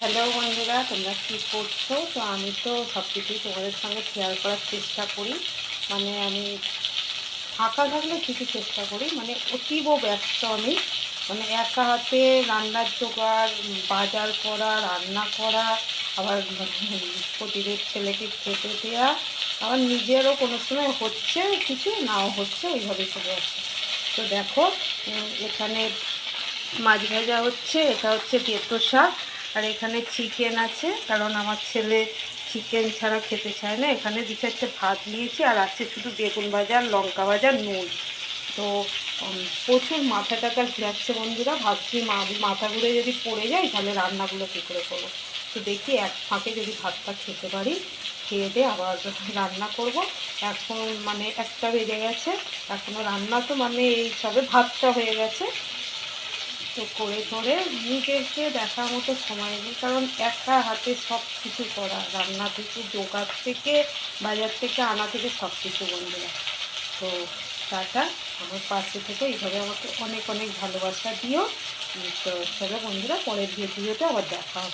Hello বন্ধুরা, তোমরা কী করছো? তো আমি তো সব কিছুই তোমাদের সঙ্গে শেয়ার করার চেষ্টা করি। মানে আমি ফাঁকা থাকলে ঠিকই চেষ্টা করি, মানে অতীব ব্যস্ত আমি। মানে একা হাতে রান্নার জোগাড়, বাজার করা, রান্না করা, আবার প্রতিদিন ছেলেকে খেতে দেওয়া, আবার নিজেরও কোনো সময় হচ্ছে কিছু, নাও হচ্ছে, ওইভাবে চলে আসছে। তো দেখো, এখানে মাছ ভাজা হচ্ছে, এটা হচ্ছে বেতো শাক, আর এখানে চিকেন আছে, কারণ আমার ছেলে চিকেন ছাড়া খেতে চায় না। এখানে দু চারটে ভাত নিয়েছি, আর আছে শুধু বেগুন ভাজা, লঙ্কা ভাজা, নুন। তো প্রচুর মাথা টাথা ঘুরাচ্ছে বন্ধুরা, ভাবছি মাথা ঘুরে যদি পড়ে যায় তাহলে রান্নাগুলো কী করে করবো। তো দেখি এক ফাঁকে যদি ভাতটা খেতে পারি, খেয়ে দিয়ে আবার রান্না করব। এখন মানে 1টা বেজে গেছে, এখনও রান্না তো মানে এই সবে ভাতটা হয়ে গেছে। তো করে করে নিজেকে দেখার মতো সময় নেই, কারণ একা হাতে সব কিছু করা, রান্না থেকে জোগাড় থেকে বাজার থেকে আনা থেকে সব কিছু বন্ধুরা। তো টাটা, আমার পাশে থেকে এইভাবে আমাকে অনেক অনেক ভালোবাসা দিও। তো চলো বন্ধুরা, পরের ভিডিওতে আবার দেখা হবে।